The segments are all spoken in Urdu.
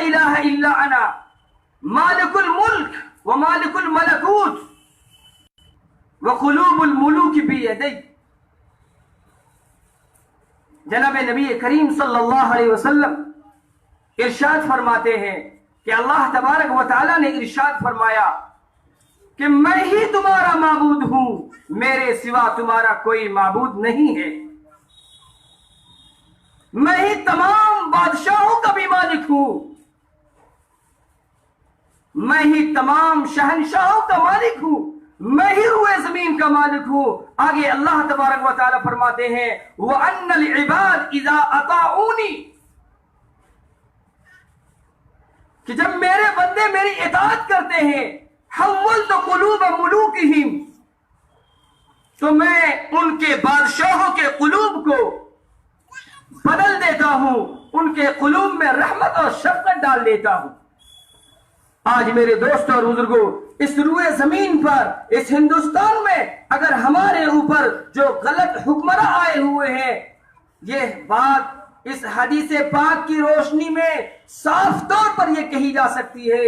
الہ الا انا مالک الملک ومالک الملکوت وقلوب الملوک بیدی. جناب نبی کریم صلی اللہ علیہ وسلم ارشاد فرماتے ہیں کہ اللہ تبارک و تعالیٰ نے ارشاد فرمایا کہ میں ہی تمہارا معبود ہوں، میرے سوا تمہارا کوئی معبود نہیں ہے. میں ہی تمام بادشاہوں کا بھی مالک ہوں، میں ہی تمام شہنشاہوں کا مالک ہوں، میں ہی روئے زمین کا مالک ہوں. آگے اللہ تبارک و تعالیٰ فرماتے ہیں وَأَنَّ الْعِبَادِ إِذَا أَطَاعُونِي، کہ جب میرے بندے میری اطاعت کرتے ہیں حَوَّلْتُ قُلُوبَ مُلُوكِهِمْ، تو میں ان کے بادشاہوں کے قلوب کو بدل دیتا ہوں، ان کے قلوب میں رحمت اور شفقت ڈال دیتا ہوں. آج میرے دوستوں اور بزرگوں، اس روئے زمین پر، اس ہندوستان میں اگر ہمارے اوپر جو غلط حکمراں آئے ہوئے ہیں، یہ بات اس حدیث پاک کی روشنی میں صاف طور پر یہ کہی جا سکتی ہے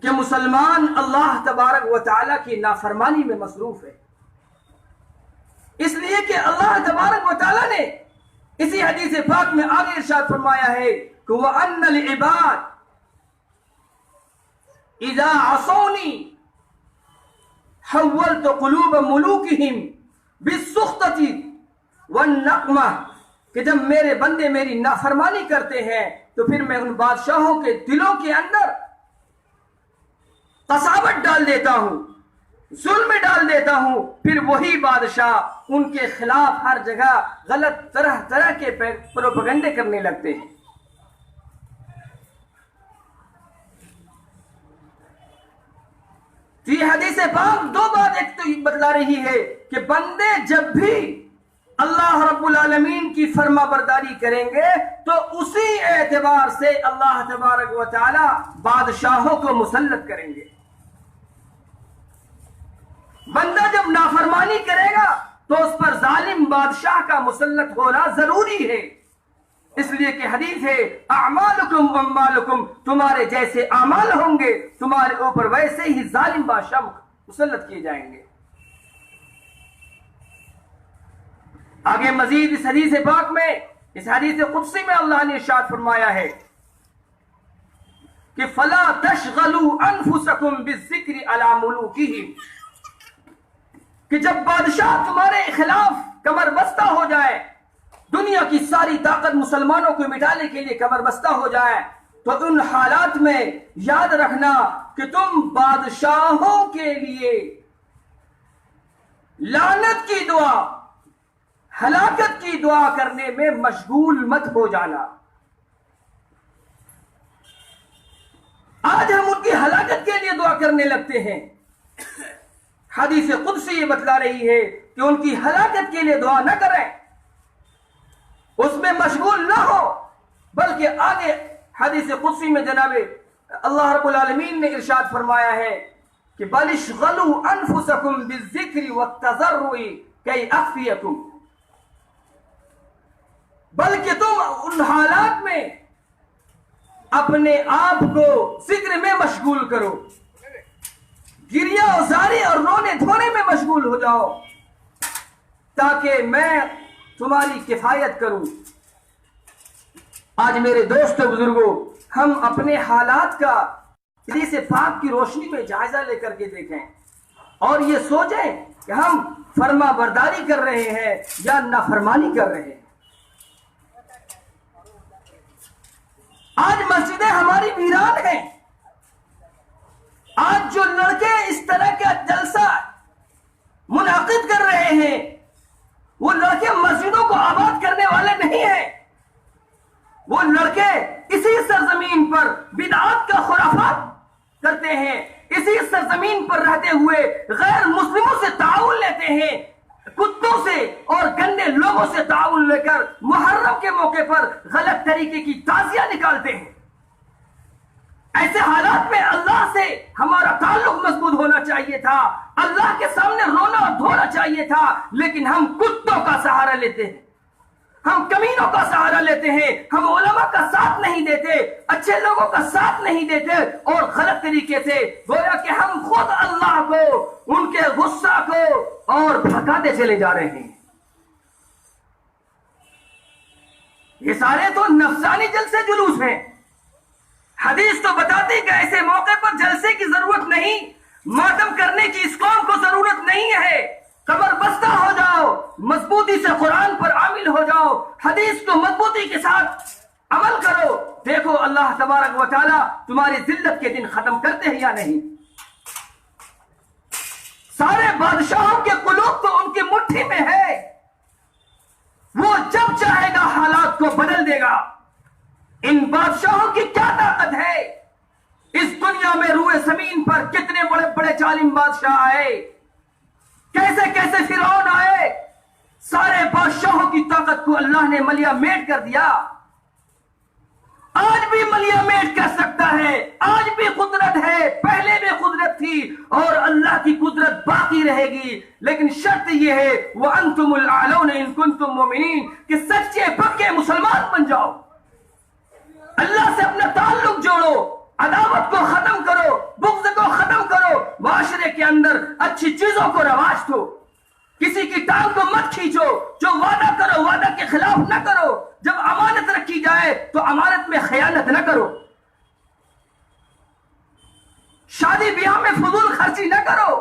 کہ مسلمان اللہ تبارک و تعالیٰ کی نافرمانی میں مصروف ہے. اس لیے کہ اللہ تبارک و تعالیٰ نے اسی حدیث پاک میں آگے ارشاد فرمایا ہے کہ وَأَنَّ الْعِبَادِ إِذَا عَصَوْنِي حَوَّلْتُ قُلُوبَ مُلُوكِهِمْ بِالسُّخْطَةِ وَالنَّقْمَةِ، کہ جب میرے بندے میری نافرمانی کرتے ہیں تو پھر میں ان بادشاہوں کے دلوں کے اندر قساوت ڈال دیتا ہوں، ظلم ڈال دیتا ہوں. پھر وہی بادشاہ ان کے خلاف ہر جگہ غلط طرح طرح کے پروپیگنڈے کرنے لگتے ہیں. تو یہ حدیث پاک دو بات ایک تو بتلا رہی ہے کہ بندے جب بھی اللہ رب العالمین کی فرما برداری کریں گے تو اسی اعتبار سے اللہ تبارک و تعالی بادشاہوں کو مسلط کریں گے. بندہ جب نافرمانی کرے گا تو اس پر ظالم بادشاہ کا مسلط ہونا ضروری ہے. اس لیے کہ حدیث ہے اعمالکم واموالکم، تمہارے جیسے اعمال ہوں گے تمہارے اوپر ویسے ہی ظالم بادشاہ مسلط کیے جائیں گے. آگے مزید اس حدیث پاک میں، اس حدیث قدسی میں اللہ نے ارشاد فرمایا ہے کہ فَلَا تَشْغَلُوا أَنفُسَكُمْ بِالذِّكْرِ عَلَى مُلُوكِهِمْ، کہ جب بادشاہ تمہارے خلاف کمر بستہ ہو جائے، دنیا کی ساری طاقت مسلمانوں کو مٹانے کے لیے کمر بستہ ہو جائے، تو ان حالات میں یاد رکھنا کہ تم بادشاہوں کے لیے لعنت کی دعا، ہلاکت کی دعا کرنے میں مشغول مت ہو جانا. آج ہم ان کی ہلاکت کے لیے دعا کرنے لگتے ہیں. حدیث قدسی یہ بتلا رہی ہے کہ ان کی ہلاکت کے لیے دعا نہ کریں، اس میں مشغول نہ ہو، بلکہ آگے حدیث قدسی میں جناب اللہ رب العالمین نے ارشاد فرمایا ہے کہ بَلِ اشْغَلُوا أَنفُسَكُمْ بِالذِّكْرِ وَالتَّضَرُّعِ كَيْ أَخْفِيَكُمْ، بلکہ تم ان حالات میں اپنے آپ کو ذکر میں مشغول کرو، گریہ ازاری اور رونے دھونے میں مشغول ہو جاؤ تاکہ میں تمہاری کفایت کروں. آج میرے دوستو بزرگوں، ہم اپنے حالات کا حدیث پاک کی روشنی میں جائزہ لے کر کے دیکھیں اور یہ سوچیں کہ ہم فرما برداری کر رہے ہیں یا نافرمانی کر رہے ہیں. آج مسجدیں ہماری ویران ہیں. آج جو لڑکے اس طرح کا جلسہ منعقد کر رہے ہیں وہ لڑکے مسجدوں کو آباد کرنے والے نہیں ہیں. وہ لڑکے اسی سرزمین پر بدعات کا خرافات کرتے ہیں، اسی سرزمین پر رہتے ہوئے غیر مسلموں سے تعاون لیتے ہیں، کتوں سے اور گندے لوگوں سے تعاون لے کر محرم کے موقع پر غلط طریقے کی تعزیہ نکالتے ہیں. ایسے حالات میں اللہ سے ہمارا تعلق مضبوط ہونا چاہیے تھا، اللہ کے سامنے رونا اور دھونا چاہیے تھا، لیکن ہم کتوں کا سہارا لیتے ہیں، ہم کمینوں کا سہارا لیتے ہیں، ہم علماء کا ساتھ نہیں دیتے، اچھے لوگوں کا ساتھ نہیں دیتے، اور غلط طریقے سے گویا کہ ہم خود اللہ کو، ان کے غصہ کو اور بھگاتے چلے جا رہے ہیں۔ یہ سارے تو نفسانی جلسے جلوس ہیں۔ حدیث تو بتاتی کہ ایسے موقع پر جلسے کی ضرورت نہیں، ماتم کرنے کی اس قوم کو ضرورت نہیں ہے، قبر بستہ ہو جاؤ، مضبوطی سے قرآن پر عامل ہو جاؤ، حدیث کو مضبوطی کے ساتھ عمل کرو، دیکھو اللہ تبارک و تعالی تمہاری ذلت کے دن ختم کرتے ہیں یا نہیں۔ سارے بادشاہوں کے قلوب تو ان کی مٹھی میں ہے، وہ جب چاہے گا حالات کو بدل دے گا۔ ان بادشاہوں کی کیا طاقت ہے؟ اس دنیا میں روئے زمین پر کتنے بڑے بڑے ظالم بادشاہ آئے، کیسے کیسے فرعون آئے، سارے بادشاہوں کی طاقت کو اللہ نے ملیا میٹ کر دیا۔ آج بھی ملیا میٹ کر سکتا ہے، آج بھی قدرت ہے، پہلے بھی قدرت تھی اور اللہ کی قدرت باقی رہے گی، لیکن شرط یہ ہے وَأَنْتُمُ الْأَعْلَوْنَ إِن كُنتُم مُؤْمِنِينَ کہ سچے پکے مسلمان بن جاؤ، اللہ سے اپنا تعلق جوڑو، عداوت کو ختم کرو، بغض کو ختم کرو، معاشرے کے اندر اچھی چیزوں کو رواج دو، کسی کی ٹانگ کو مت کھینچو، جو وعدہ کرو وعدہ کے خلاف نہ کرو، جب امانت رکھی جائے تو امانت میں خیانت نہ کرو، شادی بیاہ میں فضول خرچی نہ کرو،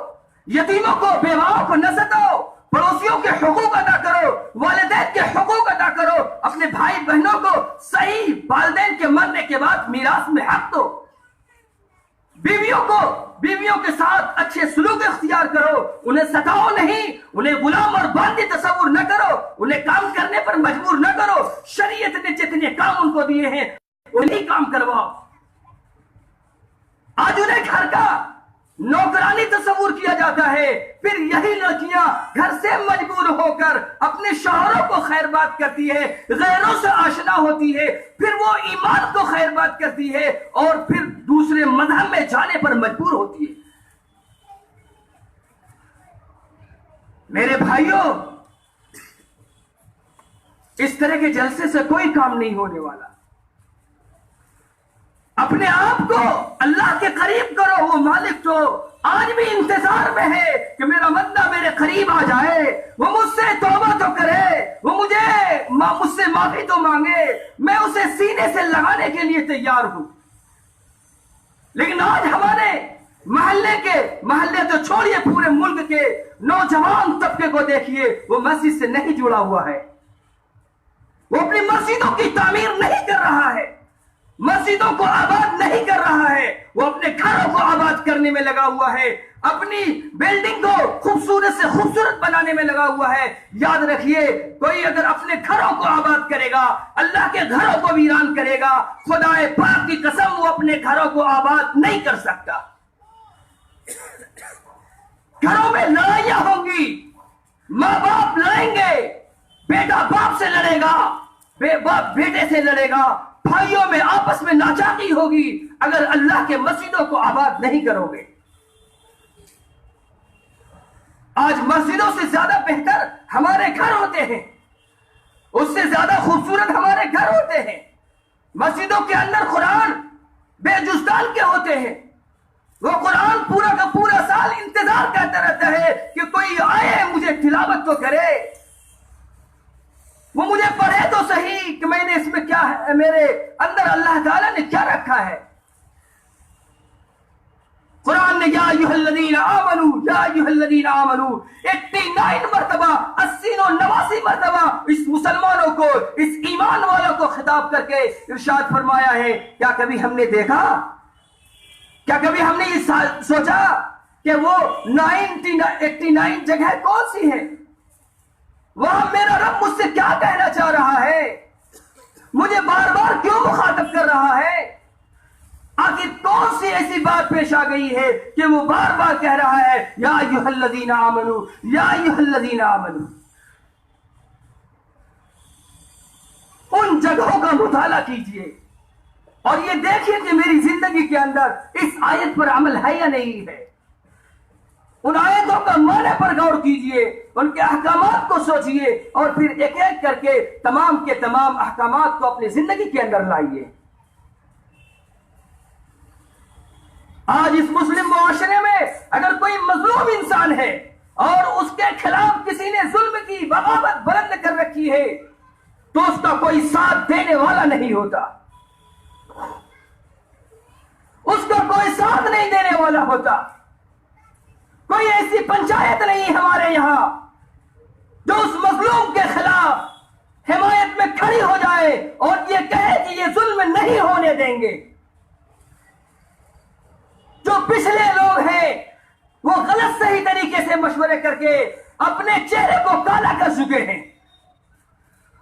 یتیموں کو بیواؤں کو نہ ستاؤ، پڑوسیوں کے حقوق ادا کرو، والدین کے حقوق ادا کرو، اپنے بھائی بہنوں کو صحیح والدین کے مرنے کے بعد میراث میں حق دو، بیویوں کے ساتھ اچھے سلوک اختیار کرو، انہیں ستاؤ نہیں، انہیں غلام اور باندی تصور نہ کرو، انہیں کام کرنے پر مجبور نہ کرو، شریعت نے جتنے کام ان کو دیے ہیں انہیں کام کرواؤ۔ آج انہیں گھر کا نوکرانی تصور کیا جاتا ہے، پھر یہی لڑکیاں گھر سے مجبور ہو کر اپنے شوہروں کو خیر بات کرتی ہے، غیروں سے آشنا ہوتی ہے، پھر وہ ایمان کو خیر بات کرتی ہے اور پھر دوسرے مذہب میں جانے پر مجبور ہوتی ہے۔ میرے بھائیوں، اس طرح کے جلسے سے کوئی کام نہیں ہونے والا۔ اپنے آپ کو اللہ کے قریب کرو، وہ مالک تو آج بھی انتظار میں ہے کہ میرا بندہ میرے قریب آ جائے، وہ مجھ سے توبہ تو کرے، وہ مجھ سے معافی تو مانگے، میں اسے سینے سے لگانے کے لیے تیار ہوں۔ لیکن آج ہمارے محلے تو چھوڑیے، پورے ملک کے نوجوان طبقے کو دیکھیے، وہ مسجد سے نہیں جڑا ہوا ہے، وہ اپنی مسجدوں کی تعمیر نہیں کر رہا ہے، مسجدوں کو آباد نہیں کر رہا ہے، وہ اپنے گھروں کو آباد کرنے میں لگا ہوا ہے، اپنی بلڈنگ کو خوبصورت سے خوبصورت بنانے میں لگا ہوا ہے۔ یاد رکھیے، کوئی اگر اپنے گھروں کو آباد کرے گا، اللہ کے گھروں کو ویران کرے گا، خدائے پاک کی قسم وہ اپنے گھروں کو آباد نہیں کر سکتا۔ گھروں میں لڑائیاں ہوں گی، ماں باپ لڑیں گے، بیٹا باپ سے لڑے گا، باپ بیٹے سے لڑے گا، بھائیوں میں آپس میں ناچاکی ہوگی اگر اللہ کے مسجدوں کو آباد نہیں کرو گے۔ آج مسجدوں سے زیادہ بہتر ہمارے گھر ہوتے ہیں، اس سے زیادہ خوبصورت ہمارے گھر ہوتے ہیں۔ مسجدوں کے اندر قرآن بے جزدان کے ہوتے ہیں، وہ قرآن پورا کا پورا سال انتظار کرتا رہتا ہے کہ کوئی آئے مجھے تلاوت تو کرے، وہ مجھے پڑھے تو صحیح کہ میں نے اس میں کیا ہے، میرے اندر اللہ تعالیٰ نے کیا رکھا ہے۔ قرآن نے یا ایھا الذین آمنوا، یا ایھا الذین آمنوا 89 مرتبہ، 80 و 89 مرتبہ اس مسلمانوں کو، اس ایمان والوں کو خطاب کر کے ارشاد فرمایا ہے۔ کیا کبھی ہم نے دیکھا، کیا کبھی ہم نے یہ سوچا کہ وہ 89 جگہ کون سی ہے؟ وہاں میرا رب مجھ سے کیا کہنا چاہ رہا ہے، مجھے بار بار کیوں مخاطب کر رہا ہے؟ آخر کون سی ایسی بات پیش آ گئی ہے کہ وہ بار بار کہہ رہا ہے یا ایھا الذین آمنوا، یا ایھا الذین آمنوا؟ ان جگہوں کا مطالعہ کیجئے اور یہ دیکھیے کہ میری زندگی کے اندر اس آیت پر عمل ہے یا نہیں ہے۔ ان آیتوں کا معنی پر غور کیجئے، ان کے احکامات کو سوچئے، اور پھر ایک ایک کر کے تمام کے تمام احکامات کو اپنی زندگی کے اندر لائیے۔ آج اس مسلم معاشرے میں اگر کوئی مظلوم انسان ہے اور اس کے خلاف کسی نے ظلم کی بغاوت بلند کر رکھی ہے تو اس کا کوئی ساتھ دینے والا نہیں ہوتا، اس کا کوئی ساتھ نہیں دینے والا ہوتا۔ کوئی ایسی پنچایت نہیں ہمارے یہاں جو اس مظلوم کے خلاف حمایت میں کھڑی ہو جائے اور یہ کہے کہ یہ ظلم نہیں ہونے دیں گے۔ جو پچھلے لوگ ہیں وہ غلط صحیح طریقے سے مشورے کر کے اپنے چہرے کو کالا کر چکے ہیں،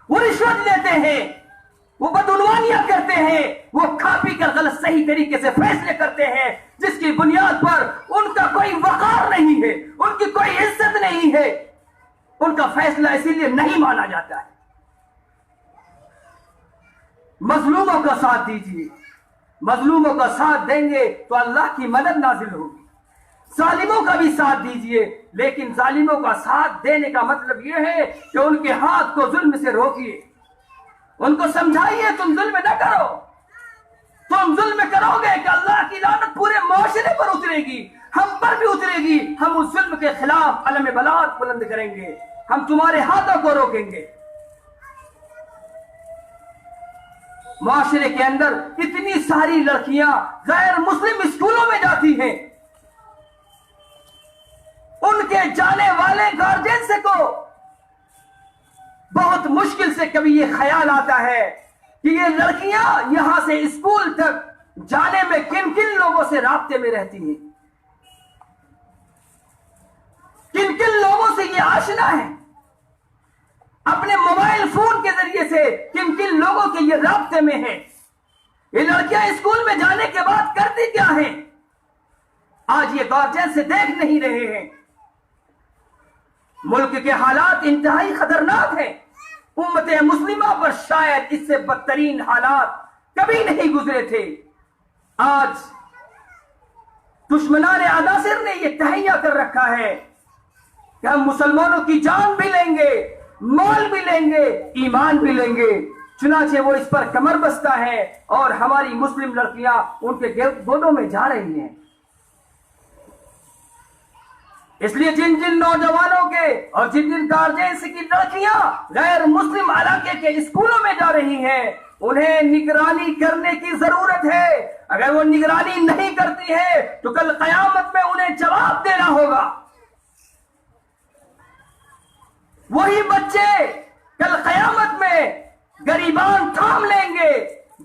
وہ رشوت لیتے ہیں، وہ بدعنوانیاں کرتے ہیں، وہ کھا پی کر غلط صحیح طریقے سے فیصلے کرتے ہیں جس کی بنیاد پر ان کا کوئی وقار نہیں ہے، ان کی کوئی عزت نہیں ہے، ان کا فیصلہ اسی لیے نہیں مانا جاتا ہے۔ مظلوموں کا ساتھ دیجیے، مظلوموں کا ساتھ دیں گے تو اللہ کی مدد نازل ہوگی۔ ظالموں کا بھی ساتھ دیجیے، لیکن ظالموں کا ساتھ دینے کا مطلب یہ ہے کہ ان کے ہاتھ کو ظلم سے روکیے، ان کو سمجھائیے تم ظلم نہ کرو، تم ظلم کرو گے کہ اللہ کی لعنت پورے معاشرے پر اترے گی، ہم پر بھی اترے گی، ہم اس ظلم کے خلاف علم بلاغت بلند کریں گے، ہم تمہارے ہاتھوں کو روکیں گے۔ معاشرے کے اندر اتنی ساری لڑکیاں غیر مسلم اسکولوں میں جاتی ہیں، ان کے جانے والے گارجین کو بہت مشکل سے کبھی یہ خیال آتا ہے کہ یہ لڑکیاں یہاں سے اسکول تک جانے میں کن کن لوگوں سے رابطے میں رہتی ہیں، کن کن لوگوں سے یہ آشنا ہے، اپنے موبائل فون کے ذریعے سے کن کن لوگوں کے یہ رابطے میں ہیں۔ یہ لڑکیاں اسکول میں جانے کے بعد کرتی کیا ہیں آج یہ گارجین سے دیکھ نہیں رہے ہیں۔ ملک کے حالات انتہائی خطرناک ہیں، امت مسلمہ پر شاید اس سے بدترین حالات کبھی نہیں گزرے تھے۔ آج دشمنان عناصر نے یہ تہیہ کر رکھا ہے کہ ہم مسلمانوں کی جان بھی لیں گے، مال بھی لیں گے، ایمان بھی لیں گے، چنانچہ وہ اس پر کمر بستہ ہے اور ہماری مسلم لڑکیاں ان کے گودوں میں جا رہی ہیں۔ اس لیے جن جن نوجوانوں کے اور جن جن گارجینس کی لڑکیاں غیر مسلم علاقے کے اسکولوں میں جا رہی ہیں انہیں نگرانی کرنے کی ضرورت ہے۔ اگر وہ نگرانی نہیں کرتی ہے تو کل قیامت میں انہیں جواب دینا ہوگا۔ وہی بچے کل قیامت میں غریبان تھام لیں گے،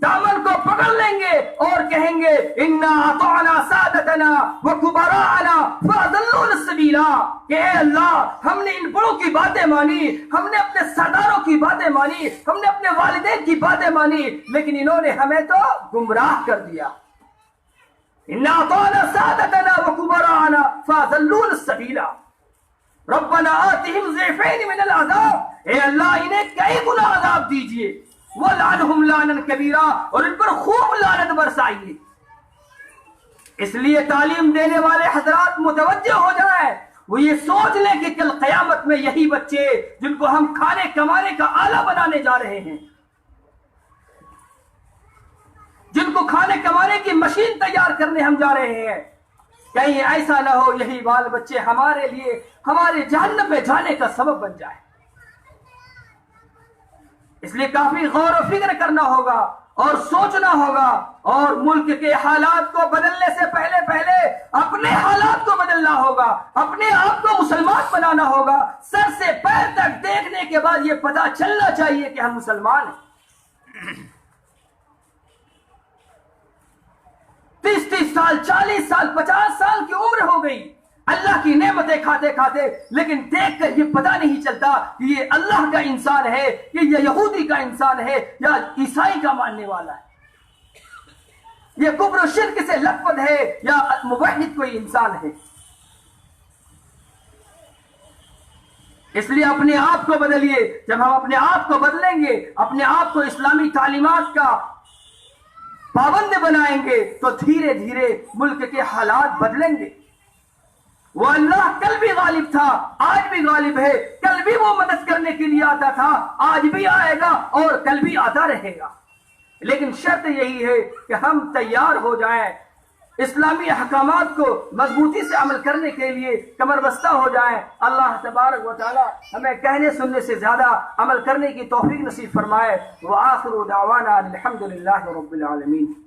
دامن کو پکڑ لیں گے اور کہیں گے انا اطعنا سادتنا وکبراءنا فاضلونا السبیلا، کہ اے اللہ ہم نے ان بڑوں کی باتیں مانی، ہم نے اپنے سرداروں کی باتیں مانی، ہم نے اپنے والدین کی باتیں مانی، لیکن انہوں نے ہمیں تو گمراہ کر دیا۔ انا اطعنا سادتنا وکبراءنا فاضلونا السبیلا ربنا آتهم ضعفین من العذاب، اے اللہ انہیں کئی گنا عذاب دیجئے، وَلْعَنْهُمْ لَعْنًا كَبِيرًا، اور ان پر خوب لعنت برسائیے۔ اس لیے تعلیم دینے والے حضرات متوجہ ہو جائیں، وہ یہ سوچ لیں کہ کل قیامت میں یہی بچے جن کو ہم کھانے کمانے کا آلہ بنانے جا رہے ہیں، جن کو کھانے کمانے کی مشین تیار کرنے ہم جا رہے ہیں، کہیں ایسا نہ ہو یہی بال بچے ہمارے لیے ہمارے جہنم میں جانے کا سبب بن جائے۔ اس لیے کافی غور و فکر کرنا ہوگا اور سوچنا ہوگا، اور ملک کے حالات کو بدلنے سے پہلے اپنے حالات کو بدلنا ہوگا، اپنے آپ کو مسلمان بنانا ہوگا۔ سر سے پیر تک دیکھنے کے بعد یہ پتہ چلنا چاہیے کہ ہم مسلمان ہیں۔ 30 سال 40 سال 50 سال کی عمر ہو گئی اللہ کی نعمتیں کھاتے کھاتے، لیکن دیکھ کر یہ پتہ نہیں چلتا کہ یہ اللہ کا انسان ہے، کہ یہ یہودی کا انسان ہے یا عیسائی کا ماننے والا ہے، یہ کفر و شرک سے لطفت ہے یا موحد کوئی انسان ہے۔ اس لیے اپنے آپ کو بدلیے۔ جب ہم اپنے آپ کو بدلیں گے، اپنے آپ کو اسلامی تعلیمات کا پابند بنائیں گے تو دھیرے دھیرے ملک کے حالات بدلیں گے۔ وہ اللہ کل بھی غالب تھا، آج بھی غالب ہے، کل بھی وہ مدد کرنے کے لیے آتا تھا، آج بھی آئے گا اور کل بھی آتا رہے گا۔ لیکن شرط یہی ہے کہ ہم تیار ہو جائیں، اسلامی احکامات کو مضبوطی سے عمل کرنے کے لیے کمر بستہ ہو جائیں۔ اللہ تبارک و تعالی ہمیں کہنے سننے سے زیادہ عمل کرنے کی توفیق نصیب فرمائے۔ وآخر دعوانا الحمد للہ رب العالمین۔